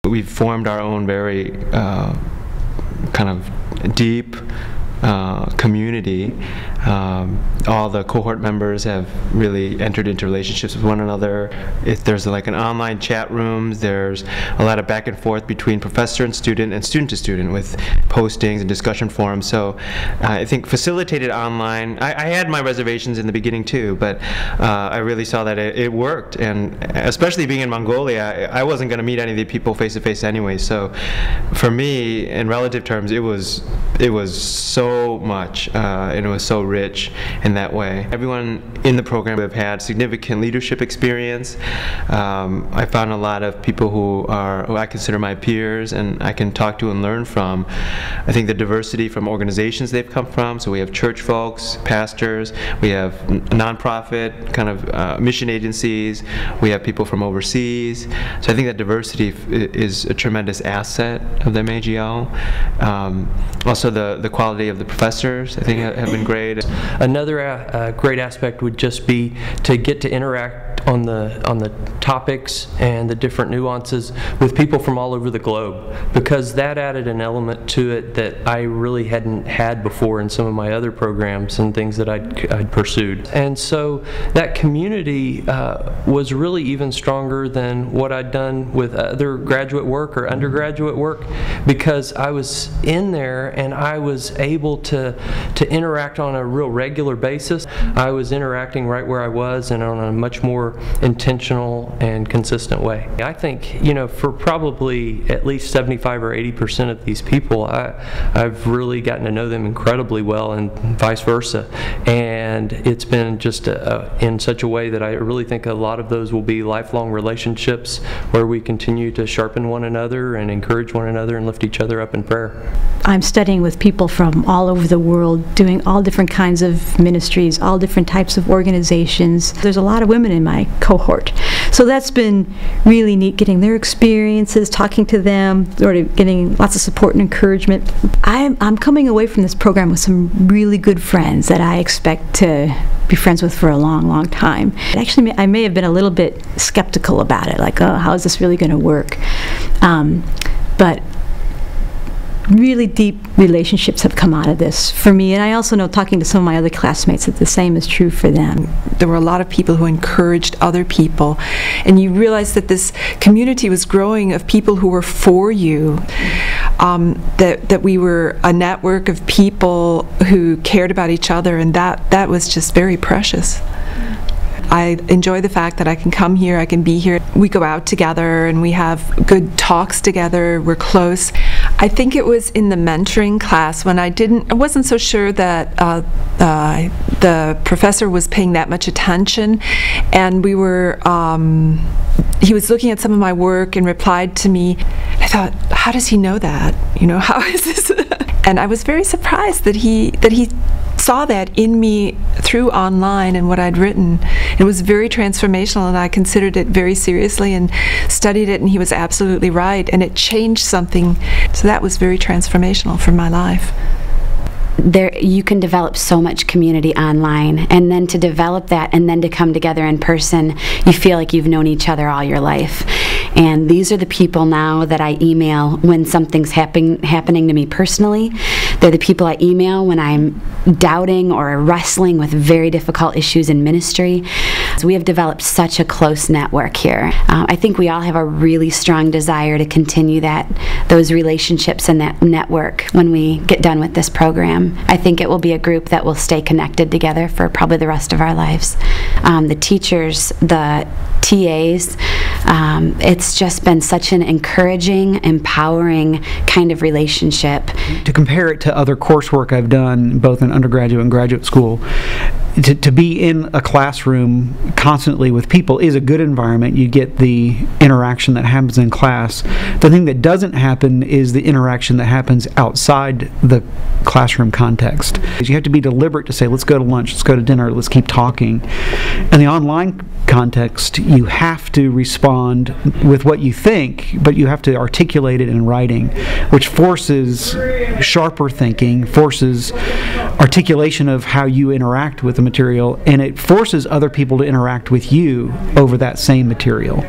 We've formed our own very kind of deep community. All the cohort members have really entered into relationships with one another. There's like an online chat rooms. There's a lot of back and forth between professor and student to student with postings and discussion forums. So I think facilitated online. I had my reservations in the beginning too, but I really saw that it worked. And especially being in Mongolia, I wasn't going to meet any of the people face to face anyway. So for me, in relative terms, it was so much, and it was so rich in that way. Everyone in the program have had significant leadership experience. I found a lot of people who I consider my peers and I can talk to and learn from. I think the diversity from organizations they've come from, so we have church folks, pastors, we have nonprofit kind of mission agencies, we have people from overseas. So I think that diversity is a tremendous asset of the MAGL. Also the quality of the professors, I think, have been great. Another great aspect would just be to get to interact on the topics and the different nuances with people from all over the globe, because that added an element to it that I really hadn't had before in some of my other programs and things that I'd pursued. And so that community was really even stronger than what I'd done with other graduate work or undergraduate work, because I was in there and I was able to interact on a real regular basis. I was interacting right where I was and on a much more intentional and consistent way. I think, you know, for probably at least 75 or 80% of these people, I've really gotten to know them incredibly well, and vice versa. And it's been just in such a way that I really think a lot of those will be lifelong relationships where we continue to sharpen one another and encourage one another and lift each other up in prayer. I'm studying with people from all over the world, doing all different kinds of ministries, all different types of organizations. There's a lot of women in my cohort. So that's been really neat, getting their experiences, talking to them, sort of getting lots of support and encouragement. I'm coming away from this program with some really good friends that I expect to be friends with for a long, long time. Actually, I may have been a little bit skeptical about it, like, oh, how is this really going to work? But really deep relationships have come out of this for me, and I also know, talking to some of my other classmates, that the same is true for them. There were a lot of people who encouraged other people, and you realized that this community was growing of people who were for you, that we were a network of people who cared about each other, and that was just very precious. I enjoy the fact that I can come here, I can be here. We go out together and we have good talks together, we're close. I think it was in the mentoring class when I wasn't so sure that the professor was paying that much attention, and we were, he was looking at some of my work and replied to me. I thought, how does he know that? You know, how is this? And I was very surprised that he saw that in me through online and what I'd written. It was very transformational, and I considered it very seriously and studied it, and he was absolutely right, and it changed something. So that was very transformational for my life. You can develop so much community online, and then to develop that and then to come together in person, you feel like you've known each other all your life. And these are the people now that I email when something's happening to me personally. They're the people I email when I'm doubting or wrestling with very difficult issues in ministry. So we have developed such a close network here. I think we all have a really strong desire to continue those relationships and that network when we get done with this program. I think it will be a group that will stay connected together for probably the rest of our lives. The teachers, the TAs, it's just been such an encouraging, empowering kind of relationship. To compare it to other coursework I've done, both in undergraduate and graduate school, to be in a classroom constantly with people is a good environment. You get the interaction that happens in class. The thing that doesn't happen is the interaction that happens outside the classroom context. You have to be deliberate to say, let's go to lunch, let's go to dinner, let's keep talking. In the online context, you have to respond with what you think, but you have to articulate it in writing, which forces sharper thinking, forces articulation of how you interact with the material, and it forces other people to interact with you over that same material.